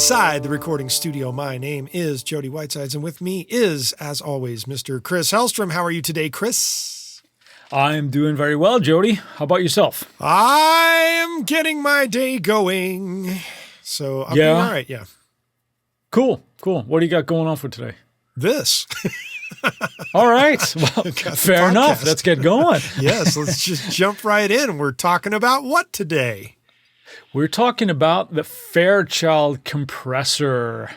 inside the recording studio. My name is Jody Whitesides, and with me is, as always, Mr. Chris Hellstrom. How are you today, Chris? I'm doing very well, Jody. How about yourself? I am getting my day going. So I'm doing all right, yeah. Cool. What do you got going on for today? This. All right. Well, fair enough. Let's get going. Yes, let's just jump right in. We're talking about what today? We're talking about the Fairchild compressor,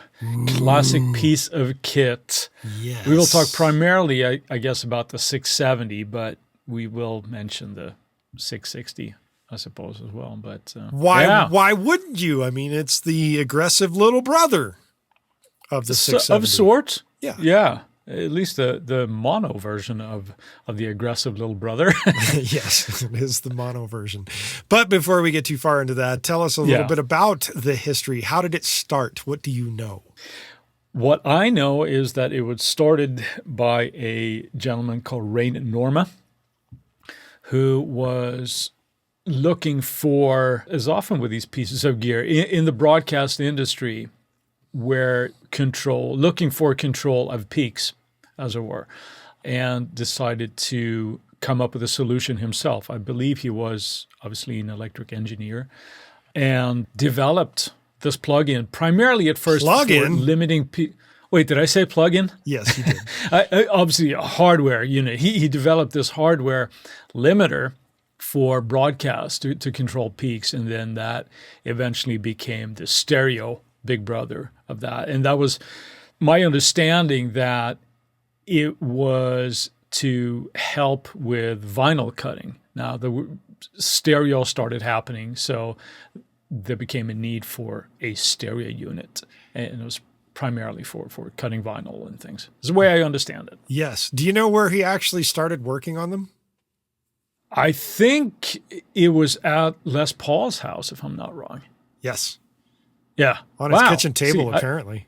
classic piece of kit. Yes. We will talk primarily, I guess, about the 670, but we will mention the 660, I suppose, as well. But why wouldn't you? I mean, it's the aggressive little brher of the 670. Of sorts. Yeah. Yeah. At least the mono version of the aggressive little brother. Yes, it is the mono version. But before we get too far into that, tell us a little bit about the history. How did it start? What do you know? What I know is that it was started by a gentleman called Rain Norma, who was looking for, as often with these pieces of gear, in the broadcast industry, where looking for control of peaks, as it were, and decided to come up with a solution himself. I believe he was obviously an electric engineer and developed this plug-in primarily at first for limiting peak. Wait, did I say plug-in? Yes, you did. Obviously, a hardware unit. He developed this hardware limiter for broadcast to control peaks, and then that eventually became the stereo big brother of that. And that was my understanding, that it was to help with vinyl cutting. Now, the stereo started happening, so there became a need for a stereo unit, and it was primarily for cutting vinyl and things. This is the way I understand it. Yes. Do you know where he actually started working on them? I think it was at Les Paul's house, if I'm not wrong. Yes. Yeah. On his kitchen table, apparently.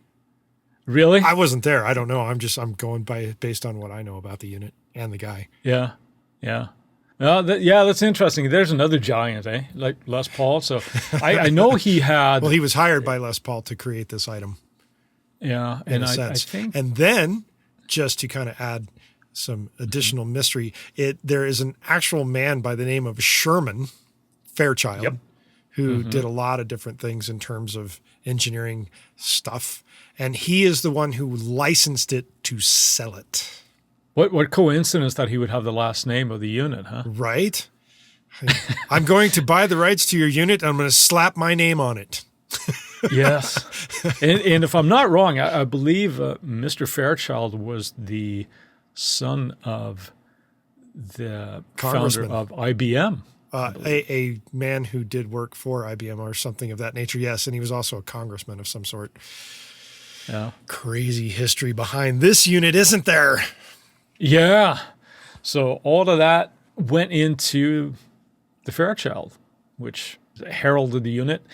Really? I wasn't there. I don't know. I'm going based on what I know about the unit and the guy. Yeah. That's interesting. There's another giant, like Les Paul. So I know he had. Well, he was hired by Les Paul to create this item. Yeah, and I think. And then, just to kind of add some additional mystery, there is an actual man by the name of Sherman Fairchild, who did a lot of different things in terms of engineering stuff. And he is the one who licensed it to sell it. What coincidence that he would have the last name of the unit, huh? Right? I'm going to buy the rights to your unit. I'm going to slap my name on it. Yes. And if I'm not wrong, I believe Mr. Fairchild was the son of the founder of IBM. A man who did work for IBM or something of that nature, yes. And he was also a congressman of some sort. Yeah. Crazy history behind this unit, isn't there? Yeah. So all of that went into the Fairchild, which heralded the unit.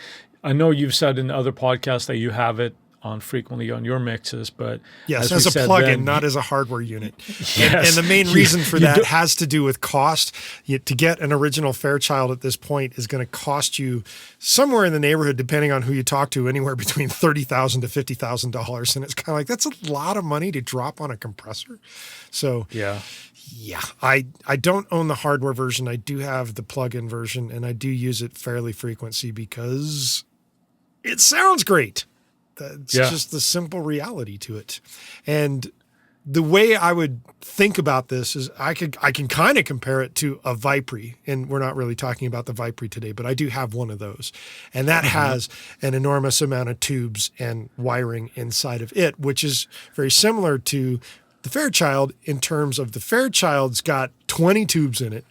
I know you've said in other podcasts that you have it on frequently on your mixes, but yes, as a plug-in, not as a hardware unit. Yes. And the main reason for that has to do with cost. To get an original Fairchild at this point is going to cost you somewhere in the neighborhood, depending on who you talk to, anywhere between $30,000 to $50,000. And it's kind of like, that's a lot of money to drop on a compressor. So yeah, I don't own the hardware version. I do have the plug-in version, and I do use it fairly frequently because it sounds great. That's just the simple reality to it. And the way I would think about this is I can kind of compare it to a Vipre, and we're not really talking about the Vipre today, but I do have one of those. And that has an enormous amount of tubes and wiring inside of it, which is very similar to the Fairchild in terms of the Fairchild's got 20 tubes in it.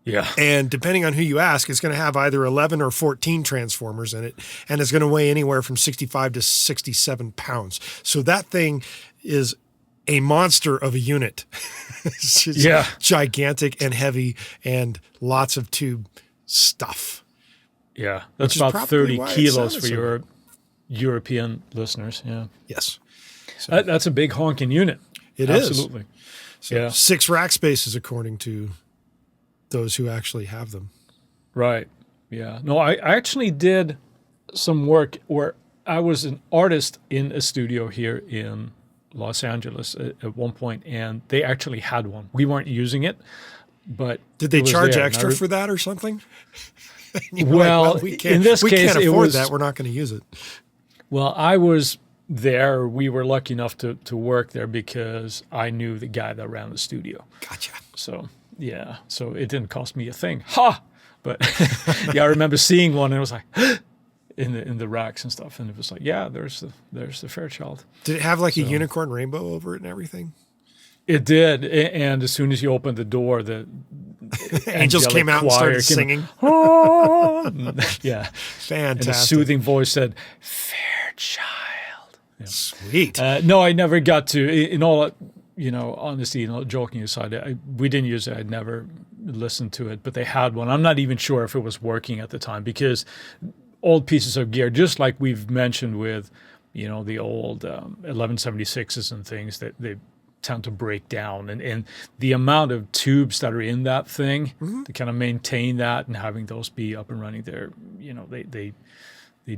Yeah. And depending on who you ask, it's going to have either 11 or 14 transformers in it, and it's going to weigh anywhere from 65 to 67 pounds. So that thing is a monster of a unit. It's just gigantic and heavy and lots of tube stuff. Yeah. That's about 30 kilos for your European listeners. Yeah. Yes. So that's a big honking unit. It is. Absolutely. So 6 rack spaces according to those who actually have them. Right. Yeah. No, I actually did some work where I was an artist in a studio here in Los Angeles at one point, and they actually had one. We weren't using it, but did they it was charge there. extra for that or something? Well, we can't, in this we case, can't it afford was that. We're not going to use it. Well, I was there. We were lucky enough to work there because I knew the guy that ran the studio. Gotcha. So yeah, so it didn't cost me a thing. Ha! But yeah, I remember seeing one and it was like in the racks and stuff, and it was like, yeah, there's the Fairchild. Did it have like a unicorn rainbow over it and everything? It did, and as soon as you opened the door, the angels came out and started singing. Oh! Yeah, fantastic. And a soothing voice said, "Fairchild." Yeah. Sweet. No, I never got to. In all, honesty, joking aside, we didn't use it. I'd never listened to it, but they had one. I'm not even sure if it was working at the time because old pieces of gear, just like we've mentioned with, the old 1176s and things, that they tend to break down, and the amount of tubes that are in that thing to kind of maintain that and having those be up and running there, they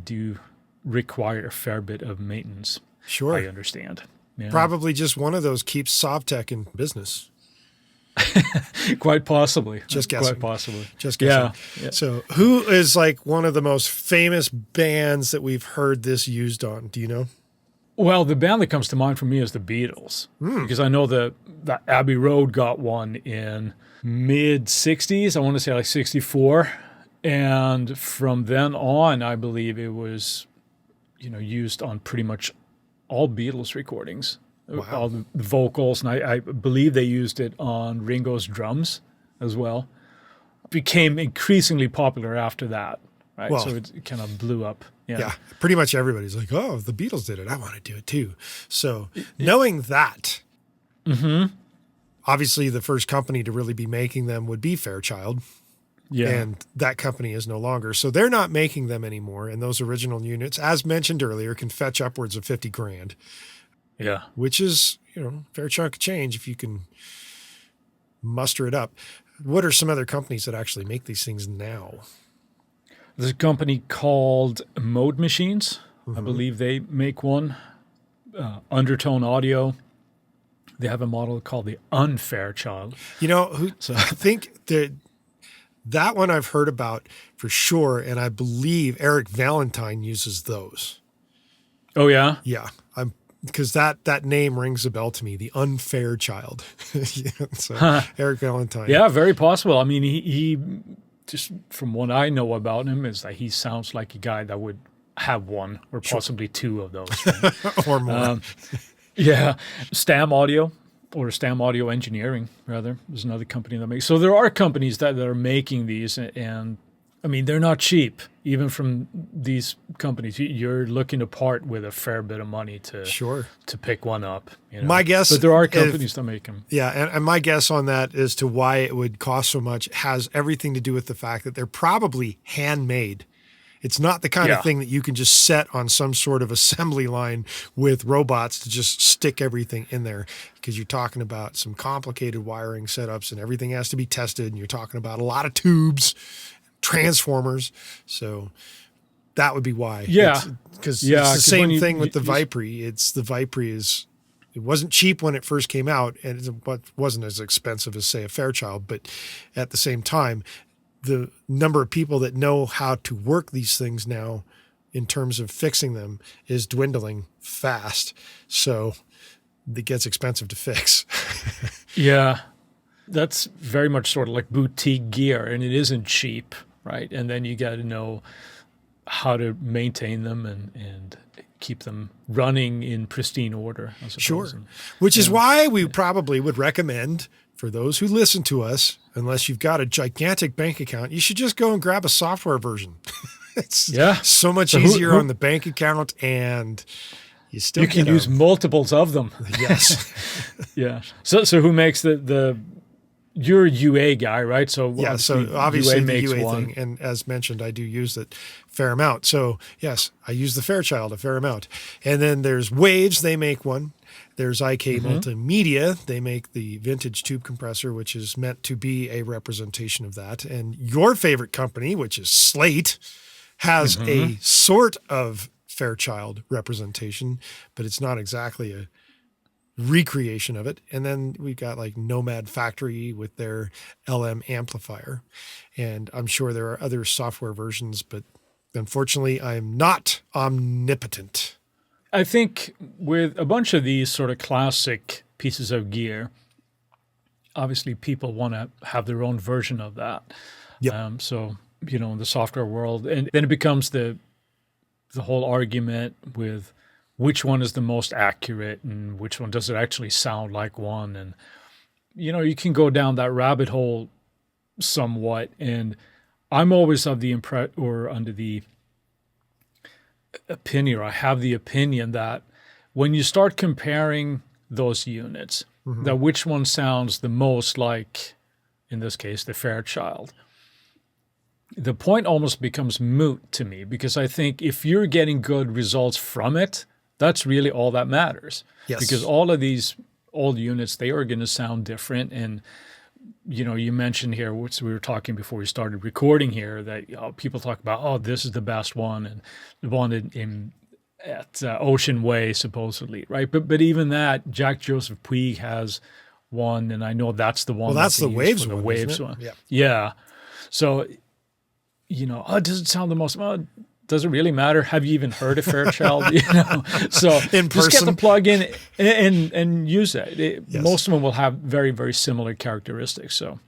do require a fair bit of maintenance. Sure. I understand. Yeah. Probably just one of those keeps Sovtech in business. Quite possibly. Just guessing. Quite possibly. Just guessing. Yeah. So who is like one of the most famous bands that we've heard this used on? Do you know? Well, the band that comes to mind for me is the Beatles, because I know that Abbey Road got one in mid-'60s. I want to say like 64. And from then on, I believe it was, used on pretty much all Beatles recordings. Wow. All the vocals, and I believe they used it on Ringo's drums as well. Became increasingly popular after that, right? Well, so it kind of blew up. Yeah, pretty much everybody's like, oh, if the Beatles did it, I want to do it too. So knowing that, obviously the first company to really be making them would be Fairchild. Yeah. And that company is no longer. So they're not making them anymore. And those original units, as mentioned earlier, can fetch upwards of 50 grand. Yeah. Which is, fair chunk of change if you can muster it up. What are some other companies that actually make these things now? There's a company called Mode Machines. I believe they make one. Undertone Audio. They have a model called the Unfairchild. I think that one I've heard about for sure, and I believe Eric Valentine uses those. Oh, yeah? Yeah. Because that name rings a bell to me, the Unfairchild. Eric Valentine. Yeah, very possible. I mean, he just from what I know about him is that he sounds like a guy that would have one or possibly two of those. Right? Or more. Yeah. Stam Audio, or Stam Audio Engineering, rather, is another company that makes. So there are companies that are making these, and I mean, they're not cheap. Even from these companies, you're looking to part with a fair bit of money to pick one up. My guess, but there are companies that make them. Yeah, and my guess on that as to why it would cost so much has everything to do with the fact that they're probably handmade. It's not the kind of thing that you can just set on some sort of assembly line with robots to just stick everything in there, because you're talking about some complicated wiring setups and everything has to be tested, and you're talking about a lot of tubes, transformers. So that would be why. Yeah. Because it's the same thing with the Vipri. It wasn't cheap when it first came out, and it wasn't as expensive as, say, a Fairchild. But at the same time, the number of people that know how to work these things now in terms of fixing them is dwindling fast. So it gets expensive to fix. Yeah. That's very much sort of like boutique gear, and it isn't cheap, right? And then you got to know how to maintain them and keep them running in pristine order, I suppose. Sure. Which is why we probably would recommend, for those who listen to us, unless you've got a gigantic bank account, you should just go and grab a software version. It's so much easier on the bank account, and you can use multiples of them. Yes. Yeah. So who makes you're a UA guy, right? So obviously the makes UA one thing, and as mentioned, I do use it a fair amount. So yes, I use the Fairchild a fair amount. And then there's Waves, they make one. There's IK Multimedia, they make the vintage tube compressor, which is meant to be a representation of that. And your favorite company, which is Slate, has a sort of Fairchild representation, but it's not exactly a recreation of it. And then we've got like Nomad Factory with their LM amplifier. And I'm sure there are other software versions, but unfortunately, I'm not omnipotent. I think with a bunch of these sort of classic pieces of gear, obviously people want to have their own version of that. Yep. So, in the software world, and then it becomes the whole argument with which one is the most accurate and which one does it actually sound like one. And, you can go down that rabbit hole somewhat. And I'm always of the under the opinion, or I have the opinion that when you start comparing those units, that which one sounds the most like, in this case, the Fairchild, the point almost becomes moot to me, because I think if you're getting good results from it, that's really all that matters. Yes. Because all of these old units, they are going to sound different. And, you mentioned here, which we were talking before we started recording here, that people talk about, oh, this is the best one, and the one at Ocean Way, supposedly, right? But even that, Jack Joseph Puig has one, and I know that's the one. Well, that's the Waves one. The Waves one. Yeah. Yeah. So, does it sound the most? Well, does it really matter? Have you even heard of Fairchild? So in person, just get the plug in and use it. Yes. Most of them will have very, very similar characteristics. So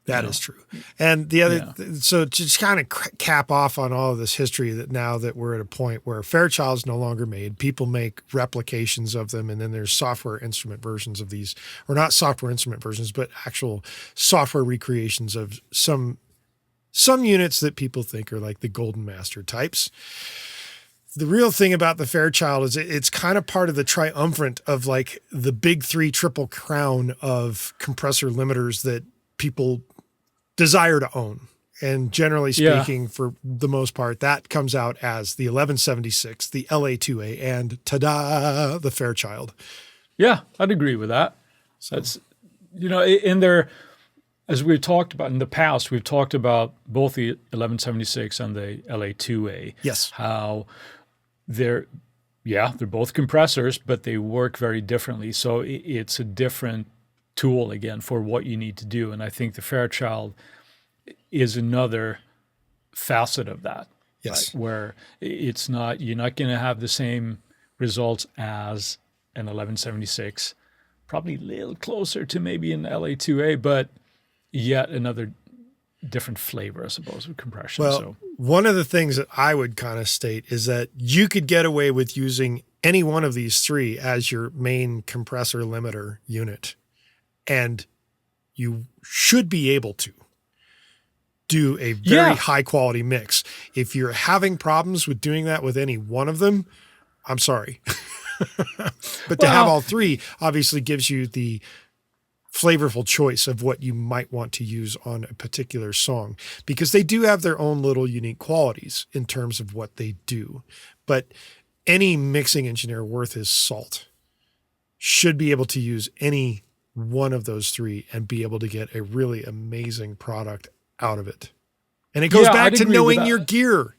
that is true. And the other, so to just kind of cap off on all of this history, that now that we're at a point where Fairchild's no longer made, people make replications of them, and then there's software instrument versions of these, or not software instrument versions, but actual software recreations of some units that people think are like the Golden Master types. The real thing about the Fairchild is it's kind of part of the triumvirate of like the big three triple crown of compressor limiters that people desire to own. And generally speaking, for the most part, that comes out as the 1176, the LA2A, and ta-da, the Fairchild. Yeah, I'd agree with that. So that's, in there, as we've talked about in the past, we've talked about both the 1176 and the LA2A. Yes. How they're both compressors, but they work very differently. So it's a different tool, again, for what you need to do. And I think the Fairchild is another facet of that. Yes. Right? Where you're not going to have the same results as an 1176, probably a little closer to maybe an LA2A, but yet another different flavor, I suppose, of compression. Well, one of the things that I would kind of state is that you could get away with using any one of these three as your main compressor limiter unit, and you should be able to do a very high quality mix. If you're having problems with doing that with any one of them, I'm sorry. But to have all three obviously gives you the flavorful choice of what you might want to use on a particular song, because they do have their own little unique qualities in terms of what they do. But any mixing engineer worth his salt should be able to use any one of those three and be able to get a really amazing product out of it. And it goes back to knowing your gear.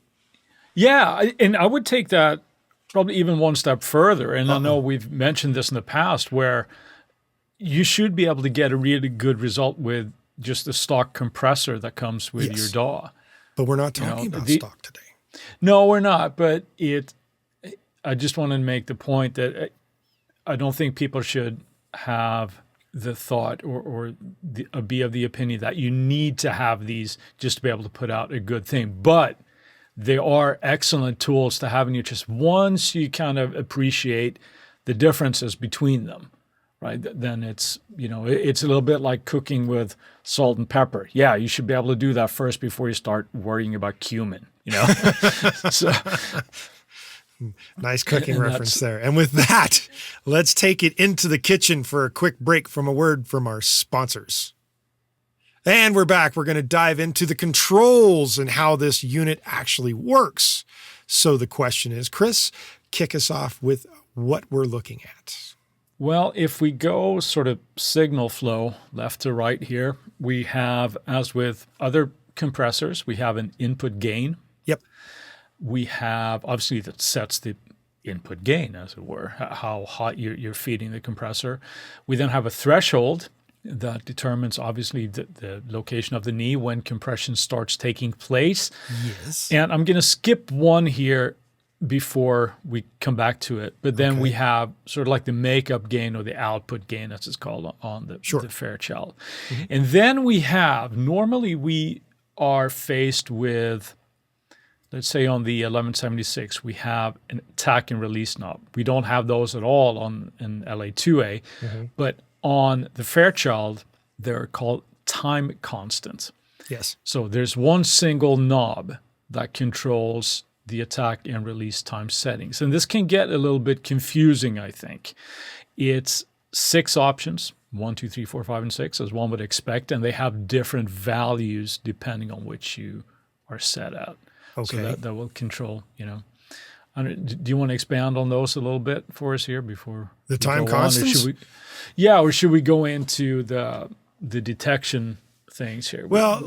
Yeah, and I would take that probably even one step further. And I know we've mentioned this in the past, where you should be able to get a really good result with just the stock compressor that comes with your DAW. But we're not talking about stock today. No, we're not. But I just want to make the point that I don't think people should have the thought or be of the opinion that you need to have these just to be able to put out a good thing. But they are excellent tools to have in your chest once you kind of appreciate the differences between them. Right, then it's a little bit like cooking with salt and pepper. Yeah, you should be able to do that first before you start worrying about cumin. So, nice cooking reference there. And with that, let's take it into the kitchen for a quick break from a word from our sponsors. And we're back. We're going to dive into the controls and how this unit actually works. So the question is, Chris, kick us off with what we're looking at. Well, if we go sort of signal flow left to right here, we have, as with other compressors, we have an input gain. Yep. we have, obviously that sets the input gain, as it were, how hot you're feeding the compressor. We then have a threshold that determines obviously the location of the knee when compression starts taking place. Yes. And I'm going to skip one here before we come back to it. But then we have sort of like the makeup gain or the output gain, as it's called on the Fairchild. Mm-hmm. And then we have, normally we are faced with, let's say on the 1176, we have an attack and release knob. We don't have those at all on an LA2A, but on the Fairchild, they're called time constants. Yes. So there's one single knob that controls the attack and release time settings. And this can get a little bit confusing, I think. It's 6 options, 1, 2, 3, 4, 5, and 6, as one would expect, and they have different values depending on which you are set at. Okay. So that will control, Do you want to expand on those a little bit for us here before the time constants? Or should we go into the detection things here? Well,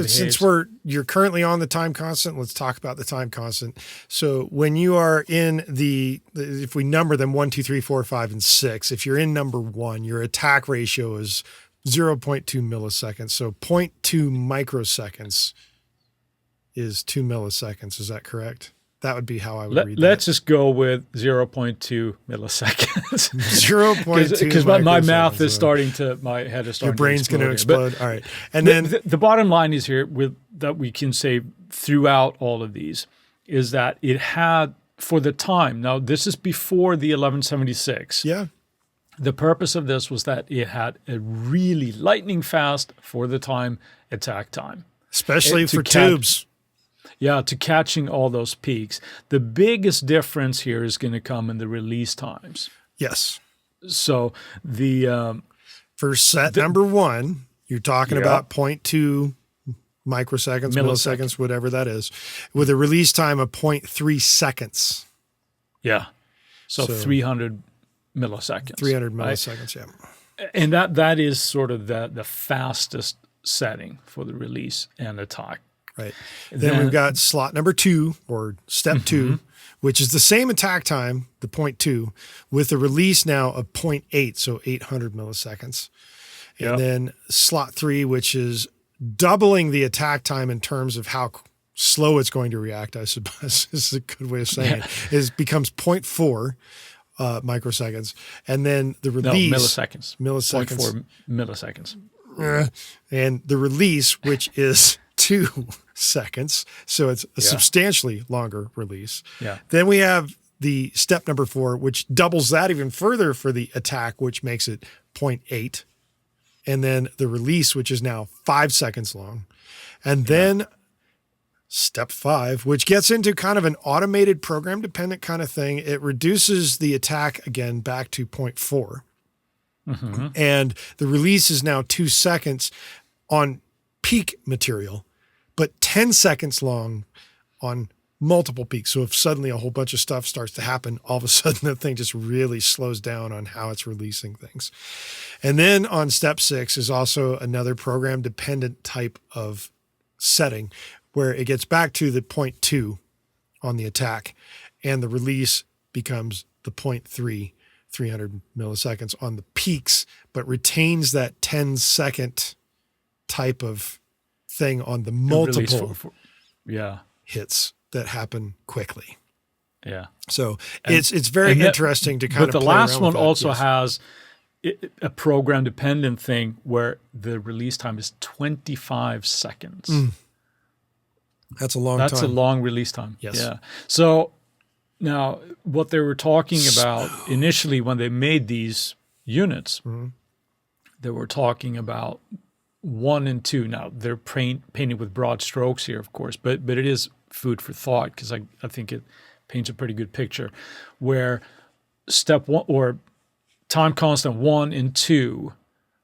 since you're currently on the time constant, let's talk about the time constant. So when you are in if we number them 1, 2, 3, 4, 5, and 6, if you're in number 1, your attack ratio is 0.2 milliseconds. So 0.2 microseconds is 2 milliseconds. Is that correct? That would be how I would read that. Let's just go with 0.2 milliseconds. 0.2 because my math is my head is starting. Your brain's going to explode. All right. And then the bottom line is here that we can say throughout all of these is that it had, for the time, now this is before the 1176. Yeah. The purpose of this was that it had a really lightning fast, for the time, attack time. Especially for tubes. Yeah, to catching all those peaks. The biggest difference here is going to come in the release times. Yes. So for set number 1, you're talking about 0.2 microseconds, milliseconds, whatever that is, with a release time of 0.3 seconds. Yeah. So 300 milliseconds. 300 milliseconds, yeah. And that is sort of the fastest setting for the release and attack. Right. Then we've got slot number 2 or step 2, which is the same attack time, the 0.2, with a release now of 0.8, so 800 milliseconds. And then slot 3, which is doubling the attack time in terms of how slow it's going to react, I suppose is a good way of saying it, becomes 0.4 microseconds. And then the release... milliseconds. 0.4 milliseconds. And the release, which is 2 seconds. So it's a substantially longer release. Yeah. Then we have the step number 4, which doubles that even further for the attack, which makes it 0.8. And then the release, which is now 5 seconds long. And then step 5, which gets into kind of an automated program dependent kind of thing. It reduces the attack again back to 0.4. And the release is now 2 seconds on peak material, but 10 seconds long on multiple peaks. So if suddenly a whole bunch of stuff starts to happen, all of a sudden the thing just really slows down on how it's releasing things. And then on step 6 is also another program dependent type of setting where it gets back to the 0.2 on the attack and the release becomes the 0.3, 300 milliseconds on the peaks, but retains that 10-second type of thing on the multiple hits that happen quickly. Yeah. So it's very interesting to kind of play around with that. But the last one also has a program dependent thing where the release time is 25 seconds. That's a long time. That's a long release time. Yes. Yeah. So now what they were talking about initially when they made these units, they were talking about 1 and 2. Now they're painted with broad strokes here, of course, but it is food for thought because I think it paints a pretty good picture where step 1 or time constant 1 and 2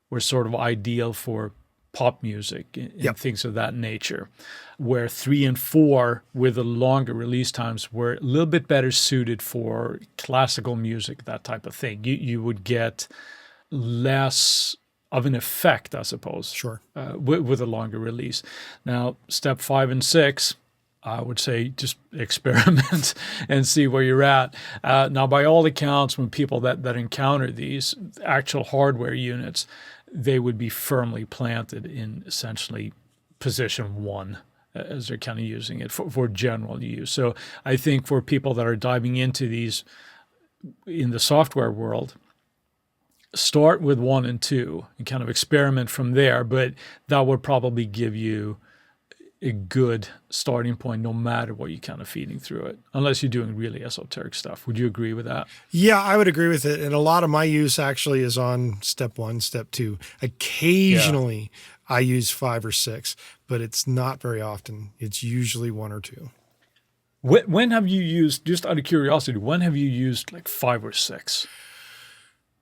were sort of ideal for pop music and things of that nature, where 3 and 4 with the longer release times were a little bit better suited for classical music, that type of thing. You would get less of an effect, I suppose, sure, with a longer release. Now, step 5 and 6, I would say just experiment and see where you're at. Now, by all accounts, when people that encounter these actual hardware units, they would be firmly planted in essentially position 1 as they're kind of using it for general use. So I think for people that are diving into these in the software world, start with 1 and 2 and kind of experiment from there, but that would probably give you a good starting point no matter what you're kind of feeding through it, unless you're doing really esoteric stuff. Would you agree with that? Yeah, I would agree with it. And a lot of my use actually is on step 1, step 2. Occasionally I use 5 or 6, but it's not very often. It's usually 1 or 2. When have you used, just out of curiosity, when have you used like 5 or 6?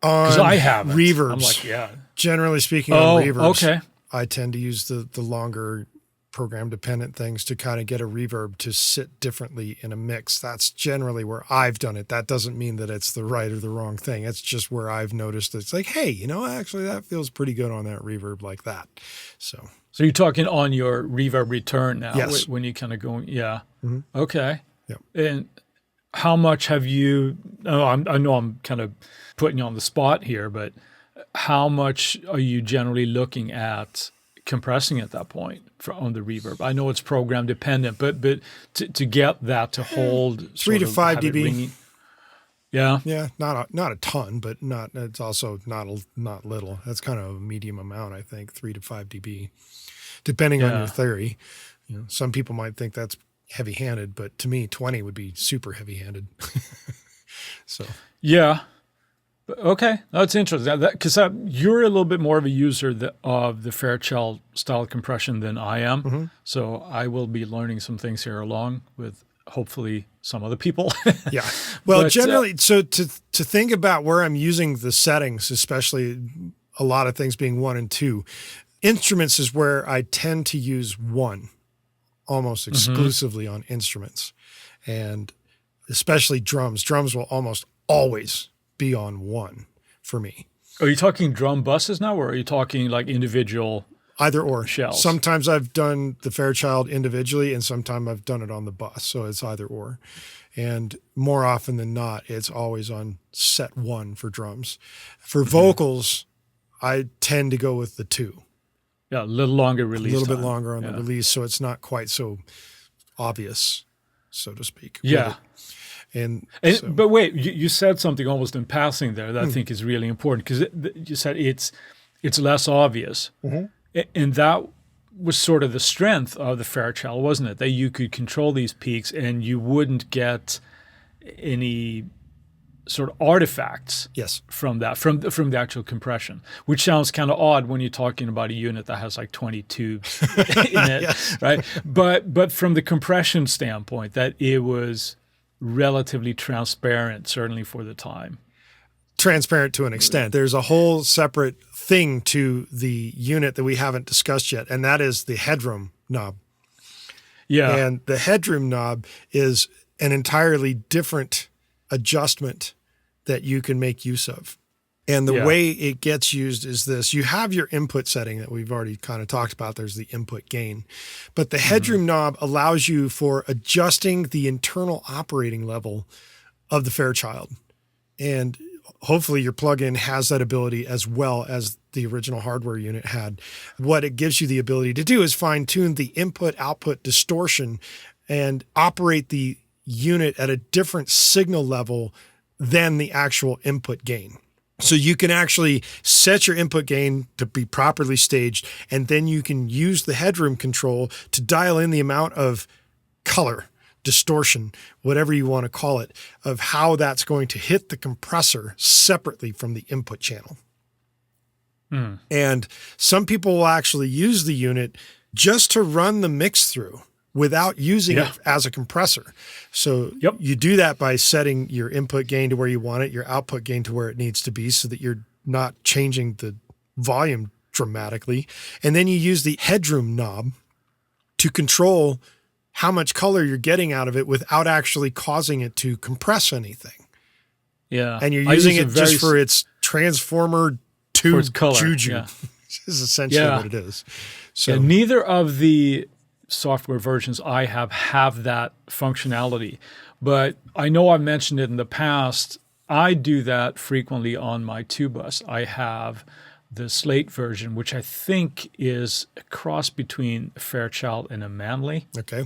Because I haven't. Reverbs. I'm like, yeah. Generally speaking, on reverbs, okay. I tend to use the longer program dependent things to kind of get a reverb to sit differently in a mix. That's generally where I've done it. That doesn't mean that it's the right or the wrong thing. It's just where I've noticed it's like, hey, actually that feels pretty good on that reverb like that. So you're talking on your reverb return now. Yes. When you kind of go, yeah. Mm-hmm. Okay. Yep. And how much have you, I know I'm kind of putting you on the spot here, but how much are you generally looking at compressing at that point on the reverb? I know it's program dependent, but to get that to hold 3 to 5 dB. Yeah. Yeah, not a ton, but it's also not little. That's kind of a medium amount, I think, 3 to 5 dB, depending on your theory. Some people might think that's heavy-handed, but to me, 20 would be super heavy-handed. So yeah. Okay, that's interesting. Because you're a little bit more of a user of the Fairchild style compression than I am. Mm-hmm. So I will be learning some things here along with hopefully some other people. Yeah. Well, generally, so to think about where I'm using the settings, especially a lot of things being 1 and 2, instruments is where I tend to use 1 almost exclusively on instruments. And especially drums. Drums will almost always be on 1 for me. Are you talking drum buses now, or are you talking like individual? Either or. Shells? Sometimes I've done the Fairchild individually, and sometimes I've done it on the bus. So it's either or. And more often than not, it's always on set 1 for drums. For vocals, I tend to go with the 2. Yeah, a little longer release. A little time. bit longer on the release, so it's not quite so obvious, so to speak. Yeah. But wait, you said something almost in passing there that I think is really important, because you said it's less obvious. Mm-hmm. And that was sort of the strength of the Fairchild, wasn't it? That you could control these peaks and you wouldn't get any sort of artifacts from that, from the actual compression, which sounds kind of odd when you're talking about a unit that has like 20 tubes in it, right? But from the compression standpoint, that it was relatively transparent, certainly for the time. Transparent to an extent. There's a whole separate thing to the unit that we haven't discussed yet, and that is the headroom knob. Yeah. And the headroom knob is an entirely different adjustment that you can make use of. And the way it gets used is this. You have your input setting that we've already kind of talked about. There's the input gain. But the headroom knob allows you for adjusting the internal operating level of the Fairchild. And hopefully your plugin has that ability as well as the original hardware unit had. What it gives you the ability to do is fine-tune the input-output distortion and operate the unit at a different signal level than the actual input gain. So you can actually set your input gain to be properly staged, and then you can use the headroom control to dial in the amount of color, distortion, whatever you want to call it, of how that's going to hit the compressor separately from the input channel. And some people will actually use the unit just to run the mix through without using it as a compressor. So you do that by setting your input gain to where you want it, your output gain to where it needs to be, so that you're not changing the volume dramatically. And then you use the headroom knob to control how much color you're getting out of it without actually causing it to compress anything. Yeah. And you're using it just for its transformer tube color. juju. Is essentially what it is. So neither of the software versions I have that functionality. But I know I've mentioned it in the past. I do that frequently on my tube bus. I have the Slate version, which I think is a cross between a Fairchild and a Manley, Okay.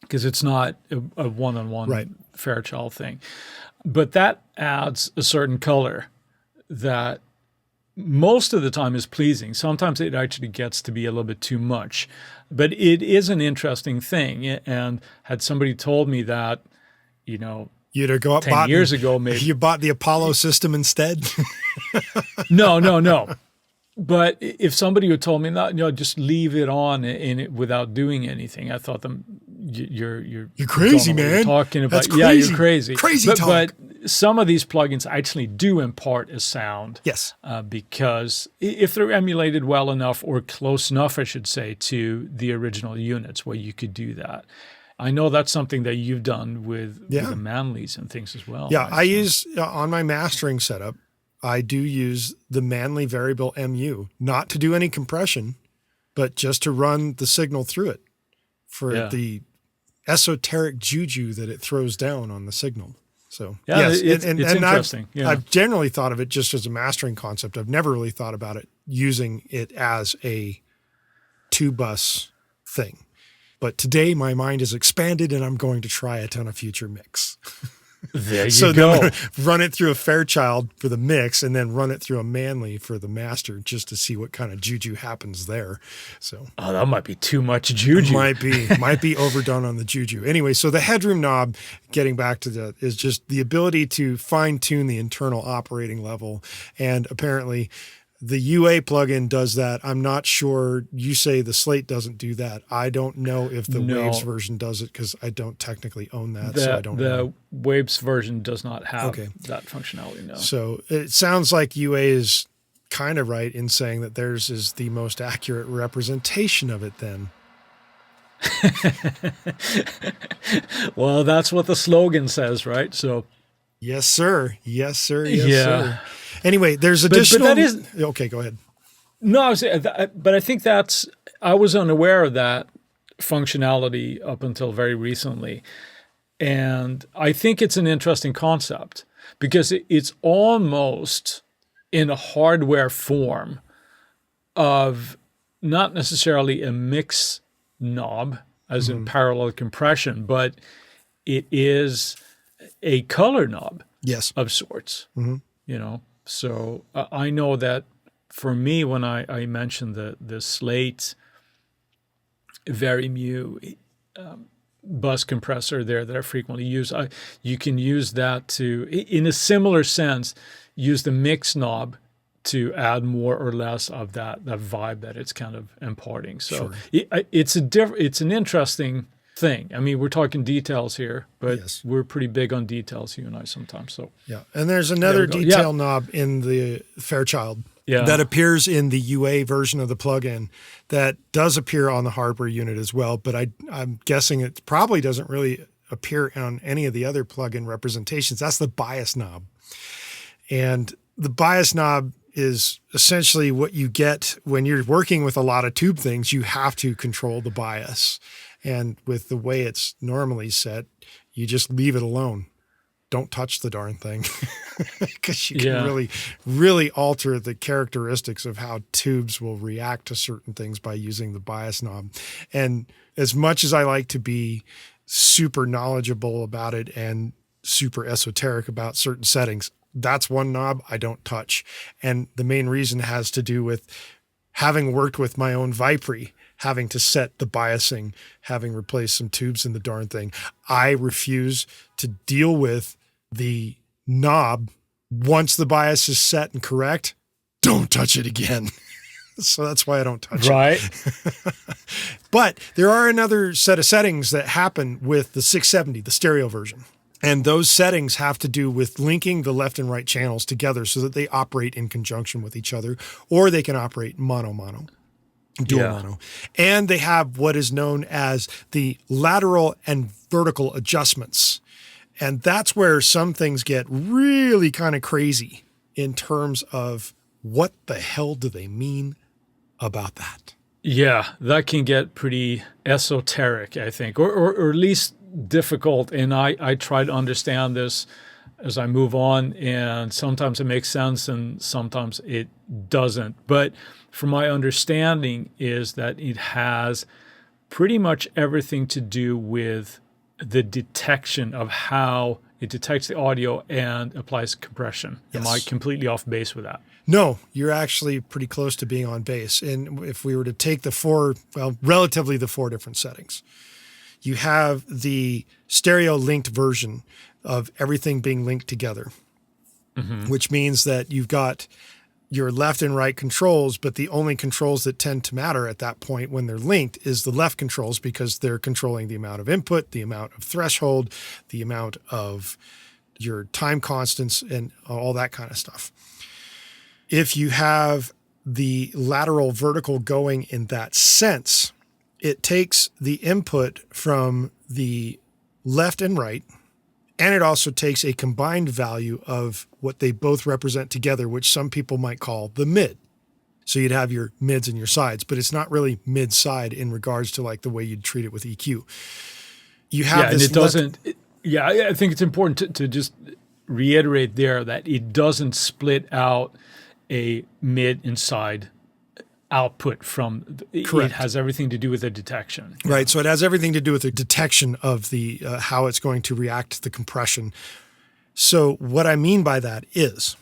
because it's not a one-on-one Right. Fairchild thing. But that adds a certain color that most of the time is pleasing. Sometimes it actually gets to be a little bit too much. But it is an interesting thing. And had somebody told me that, You'd have go up 10 years ago, maybe. You bought the Apollo system instead. No. But if somebody had told me that, just leave it on in it without doing anything, I thought you're crazy, don't know what man. you're talking about. That's Yeah, crazy. you're crazy. Crazy talk. But some of these plugins actually do impart a sound. Yes. Because if they're emulated well enough, or close enough, I should say, to the original units, where you could do that. I know that's something that you've done with the Manleys and things as well. Yeah, right? I use on my mastering setup, I do use the Manley Variable MU, not to do any compression, but just to run the signal through it for the esoteric juju that it throws down on the signal. So yes, it's interesting. I've generally thought of it just as a mastering concept. I've never really thought about it using it as a two bus thing. But today my mind is expanded and I'm going to try it on a future mix. There you So go. then run it through a Fairchild for the mix and then run it through a Manley for the master just to see what kind of juju happens there. So That might be too much juju. might be overdone on the juju. Anyway, so the headroom knob, getting back to that, is just the ability to fine tune the internal operating level. And apparently the UA plugin does that. I'm not sure. You say the Slate doesn't do that. I don't know if the Waves version does it because I don't technically own that. So I don't know. The Waves version does not have that functionality, no. So it sounds like UA is kind of right in saying that theirs is the most accurate representation of it then. Well, that's what the slogan says, right? So Yes, sir. Yes, sir. Yes, Yeah. sir. Anyway, there's additional. that is- Okay, go ahead. no, but I think I was unaware of that functionality up until very recently. And I think it's an interesting concept because it's almost in a hardware form of not necessarily a mix knob, as in parallel compression, but it is a color knob Yes. of sorts, So I know that for me, when I mentioned the Slate Varimu bus compressor there that I frequently use, you can use that to, in a similar sense, use the mix knob to add more or less of that vibe that it's kind of imparting. So it's an interesting thing. I mean, we're talking details here, but we're pretty big on details, you and I sometimes. So Yeah. And there's another detail knob in the Fairchild that appears in the UA version of the plugin that does appear on the hardware unit as well. But I'm guessing it probably doesn't really appear on any of the other plugin representations. That's the bias knob. And the bias knob is essentially what you get when you're working with a lot of tube things. You have to control the bias. And with the way it's normally set, you just leave it alone. Don't touch the darn thing because you can really, really alter the characteristics of how tubes will react to certain things by using the bias knob. And as much as I like to be super knowledgeable about it and super esoteric about certain settings, that's one knob I don't touch. And the main reason has to do with having worked with my own Vipre, having to set the biasing, having replaced some tubes in the darn thing. I refuse to deal with the knob. Once the bias is set and correct, don't touch it again. So that's why I don't touch it. Right. But there are another set of settings that happen with the 670, the stereo version. And those settings have to do with linking the left and right channels together so that they operate in conjunction with each other, or they can operate mono-mono. Dual mono. And they have what is known as the lateral and vertical adjustments. And that's where some things get really kind of crazy in terms of what the hell do they mean about that? Yeah, that can get pretty esoteric, I think, or at least difficult. And I try to understand this as I move on, and sometimes it makes sense and sometimes it doesn't. But from my understanding is that it has pretty much everything to do with the detection of how it detects the audio and applies compression. Am I Yes. completely off base with that? No, you're actually pretty close to being on base. And if we were to take relatively the four different settings, you have the stereo linked version of everything being linked together, which means that you've got your left and right controls, but the only controls that tend to matter at that point when they're linked is the left controls, because they're controlling the amount of input, the amount of threshold, the amount of your time constants, and all that kind of stuff. If you have the lateral vertical going in that sense, it takes the input from the left and right, and it also takes a combined value of what they both represent together, which some people might call the mid. So you'd have your mids and your sides, but it's not really mid-side in regards to like the way you'd treat it with EQ. You have Yeah, and this it doesn't. I think it's important to just reiterate there that it doesn't split out a mid and side output from. Correct. It has everything to do with the detection. Right. So it has everything to do with the detection of the how it's going to react to the compression. So what I mean by that is,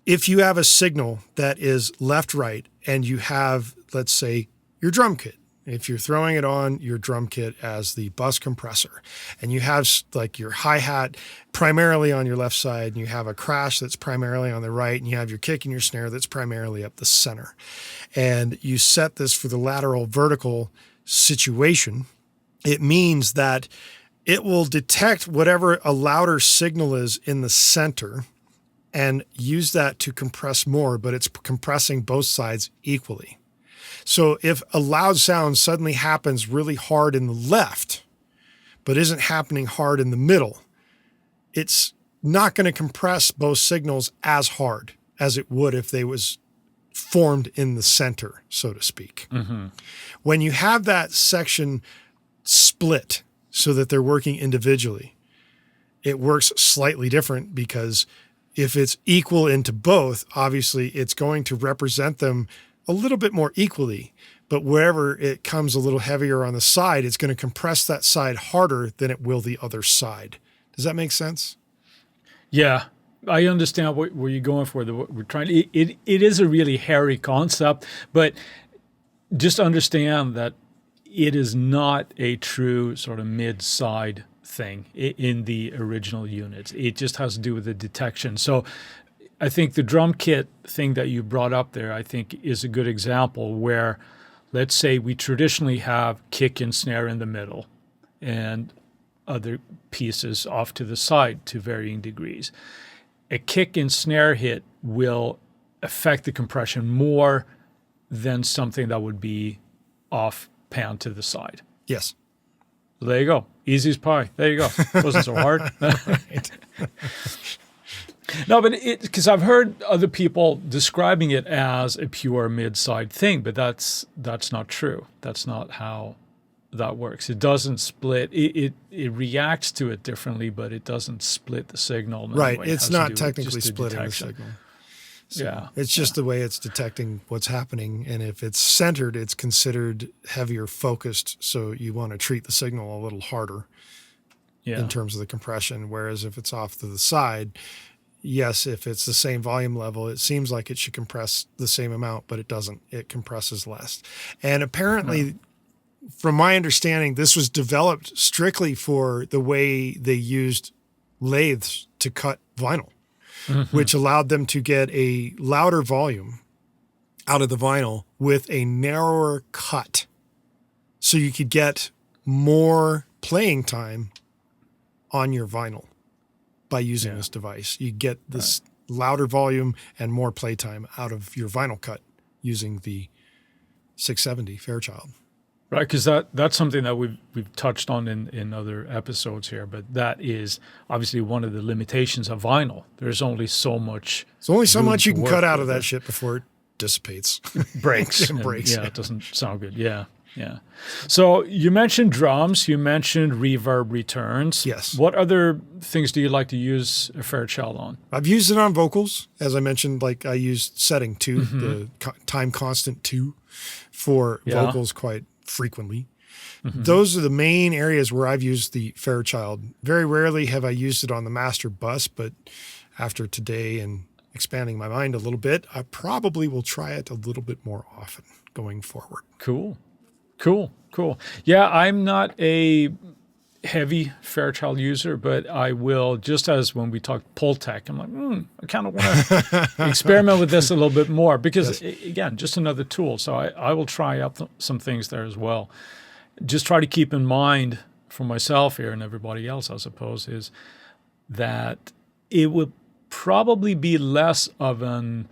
if you have a signal that is left-right and you have, let's say, your drum kit, if you're throwing it on your drum kit as the bus compressor, and you have like your hi-hat primarily on your left side, and you have a crash that's primarily on the right, and you have your kick and your snare that's primarily up the center, and you set this for the lateral vertical situation, it means that it will detect whatever a louder signal is in the center and use that to compress more, but it's compressing both sides equally. So if a loud sound suddenly happens really hard in the left, but isn't happening hard in the middle, it's not going to compress both signals as hard as it would if they was formed in the center, so to speak. When you have that section split so that they're working individually, it works slightly different, because if it's equal into both, obviously it's going to represent them a little bit more equally, but wherever it comes a little heavier on the side, it's going to compress that side harder than it will the other side. Does that make sense? Yeah, I understand where you're going for. We're trying. It is a really hairy concept, but just understand that it is not a true sort of mid-side thing in the original units. It just has to do with the detection. So I think the drum kit thing that you brought up there, I think, is a good example where, let's say we traditionally have kick and snare in the middle and other pieces off to the side to varying degrees. A kick and snare hit will affect the compression more than something that would be off pan to the side. Yes. There you go. Easy as pie. There you go. Wasn't so hard. No, but because I've heard other people describing it as a pure mid-side thing, but that's not true. That's not how that works. It doesn't split. It reacts to it differently, but it doesn't split the signal. Right. It It's has to not do with technically just splitting the detection. signal. So Yeah. it's just the way it's detecting what's happening. And if it's centered, it's considered heavier focused. So you want to treat the signal a little harder Yeah. in terms of the compression. Whereas if it's off to the side, yes, if it's the same volume level, it seems like it should compress the same amount, but it doesn't. It compresses less. And apparently, from my understanding, this was developed strictly for the way they used lathes to cut vinyl, which allowed them to get a louder volume out of the vinyl with a narrower cut. So you could get more playing time on your vinyl by using this device. You get this louder volume and more playtime out of your vinyl cut using the 670 Fairchild. Right, because that's something that we've touched on in other episodes here, but that is obviously one of the limitations of vinyl. There's only so much. There's only so room much you to can work cut out with of that it. shit before it dissipates. Breaks. It breaks. Yeah, it doesn't sound good. Yeah. Yeah. So you mentioned drums, you mentioned reverb returns. Yes. What other things do you like to use a Fairchild on? I've used it on vocals. As I mentioned, like I used setting 2, the time constant 2 for vocals quite frequently. Those are the main areas where I've used the Fairchild. Very rarely have I used it on the master bus, but after today and expanding my mind a little bit, I probably will try it a little bit more often going forward. Cool. Yeah, I'm not a heavy Fairchild user, but I will, just as when we talked Pultec, I'm like, I kind of want to experiment with this a little bit more because, again, just another tool. So I will try out some things there as well. Just try to keep in mind for myself here and everybody else, I suppose, is that it would probably be less of an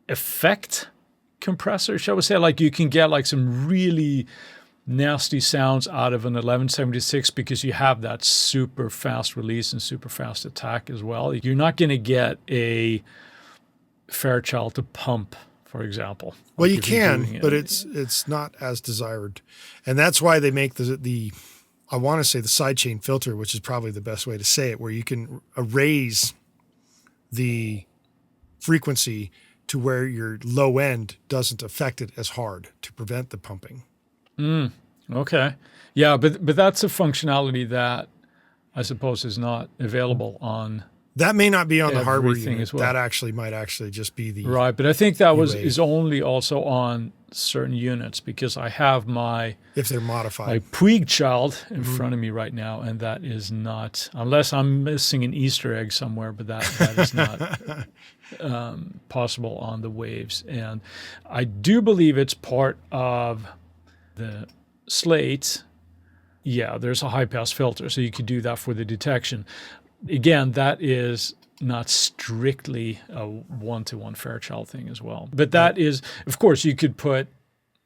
effect compressor, shall we say. Like you can get like some really nasty sounds out of an 1176 because you have that super fast release and super fast attack as well. You're not going to get a Fairchild to pump, for example. Well, you can, but it's not as desired. And that's why they make the I want to say the sidechain filter, which is probably the best way to say it, where you can raise the frequency to where your low end doesn't affect it as hard to prevent the pumping. Okay. Yeah, but that's a functionality that I suppose is not available on. That may not be on the hardware unit. As well. That actually might just be the right. But I think that is only also on certain units because I have if they're modified. My Puig child in front of me right now, and that is not, unless I'm missing an Easter egg somewhere, but that is not possible on the Waves. And I do believe it's part of the Slate. Yeah, there's a high pass filter, so you could do that for the detection. Again, that is not strictly a one-to-one Fairchild thing as well. But that is, of course, you could put,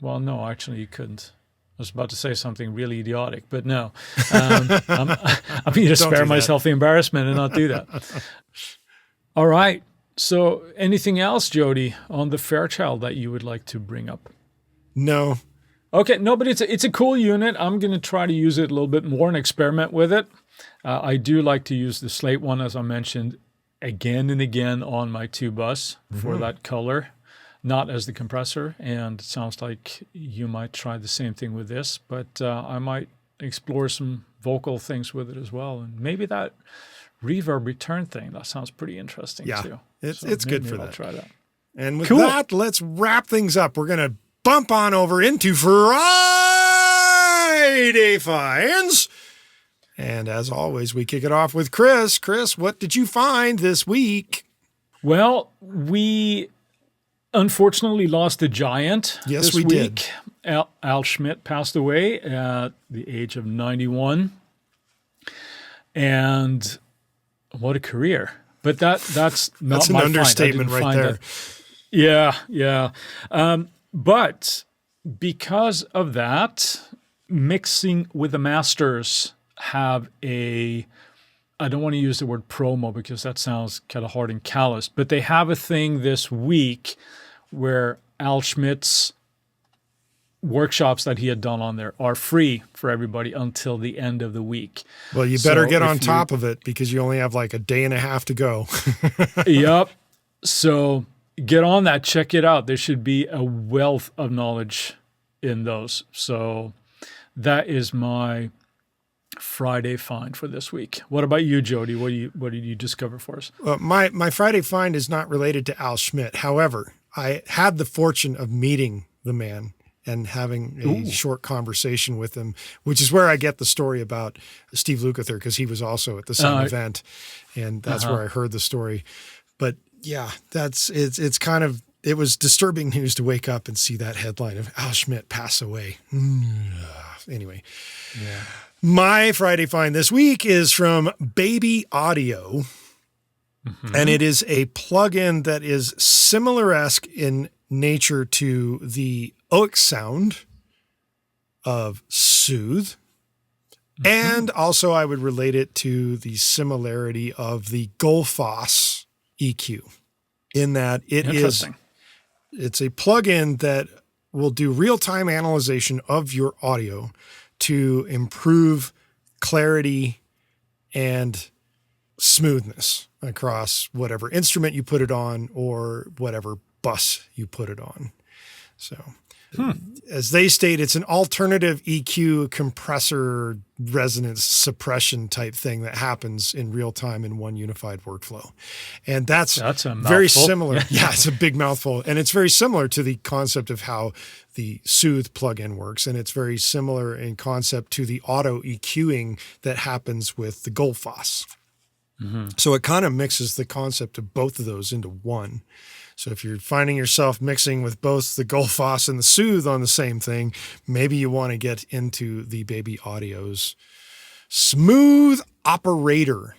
well, no, actually you couldn't. I was about to say something really idiotic, but no. I'm going to spare myself the embarrassment and not do that. All right. So anything else, Jody, on the Fairchild that you would like to bring up? No. Okay, no, but it's a cool unit. I'm going to try to use it a little bit more and experiment with it. I do like to use the Slate one, as I mentioned, again and again on my 2 bus for that color, not as the compressor. And it sounds like you might try the same thing with this, but I might explore some vocal things with it as well. And maybe that reverb return thing, that sounds pretty interesting too. It's good for that. I'll try that. And with that, let's wrap things up. We're going to bump on over into Friday Finds. And as always, we kick it off with Chris. Chris, what did you find this week? Well, we unfortunately lost a giant this week. Did. Al Schmidt passed away at the age of 91. And what a career. But that's not that's an my understatement right there. Yeah. But because of that, Mixing with the Masters have I don't want to use the word promo because that sounds kind of hard and callous, but they have a thing this week where Al Schmidt's workshops that he had done on there are free for everybody until the end of the week. Well, you better get on top of it because you only have like a day and a half to go. Yep. So get on that, check it out. There should be a wealth of knowledge in those. So that is my Friday find for this week. What about you, Jody? What did you discover for us? My Friday find is not related to Al Schmidt. However, I had the fortune of meeting the man and having a short conversation with him, which is where I get the story about Steve Lukather, because he was also at the same event, and that's where I heard the story. But yeah, it's kind of, it was disturbing news to wake up and see that headline of Al Schmidt pass away. Anyway. Yeah. My Friday find this week is from Baby Audio, and it is a plugin that is similar-esque in nature to the Oak sound of Soothe, and also I would relate it to the similarity of the Gullfoss EQ, in that it is It's a plugin that will do real-time analyzation of your audio to improve clarity and smoothness across whatever instrument you put it on or whatever bus you put it on. So as they state, it's an alternative EQ compressor resonance suppression type thing that happens in real time in one unified workflow. And that's a very mouthful. similar. Yeah, it's a big mouthful. And it's very similar to the concept of how the Soothe plugin works. And it's very similar in concept to the auto EQing that happens with the Goldfoss. So it kind of mixes the concept of both of those into one. So if you're finding yourself mixing with both the Goldfoss and the Soothe on the same thing, maybe you want to get into the Baby Audio's Smooth Operator,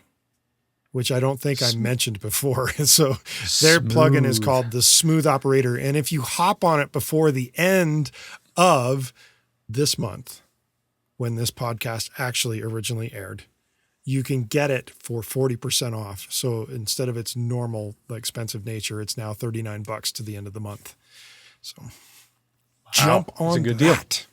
which I don't think I mentioned before. So their plugin is called the Smooth Operator. And if you hop on it before the end of this month, when this podcast actually originally aired, you can get it for 40% off. So instead of its normal expensive nature, it's now $39 to the end of the month. So jump on that's a good that.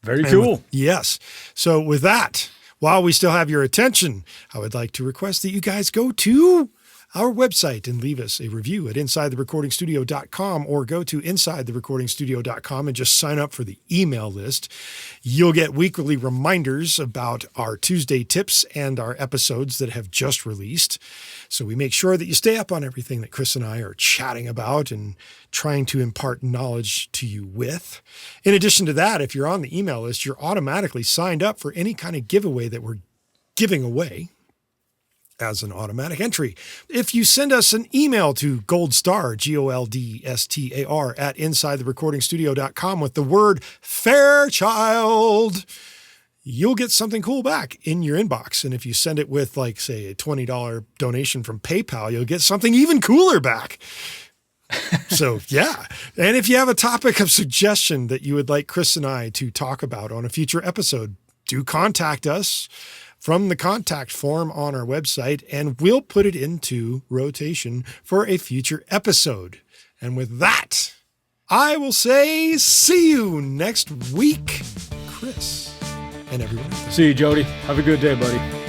deal. Very cool. Yes. So with that, while we still have your attention, I would like to request that you guys go to our website and leave us a review at InsideTheRecordingStudio.com or go to InsideTheRecordingStudio.com and just sign up for the email list. You'll get weekly reminders about our Tuesday tips and our episodes that have just released. So we make sure that you stay up on everything that Chris and I are chatting about and trying to impart knowledge to you with. In addition to that, if you're on the email list, you're automatically signed up for any kind of giveaway that we're giving away as an automatic entry. If you send us an email to goldstar, GOLDSTAR, at InsideTheRecordingStudio.com with the word Fairchild, you'll get something cool back in your inbox. And if you send it with, like, say, a $20 donation from PayPal, you'll get something even cooler back. So, yeah. And if you have a topic of suggestion that you would like Chris and I to talk about on a future episode, do contact us from the contact form on our website, and we'll put it into rotation for a future episode. And with that, I will say see you next week, Chris, and everyone else. See you, Jody. Have a good day, buddy.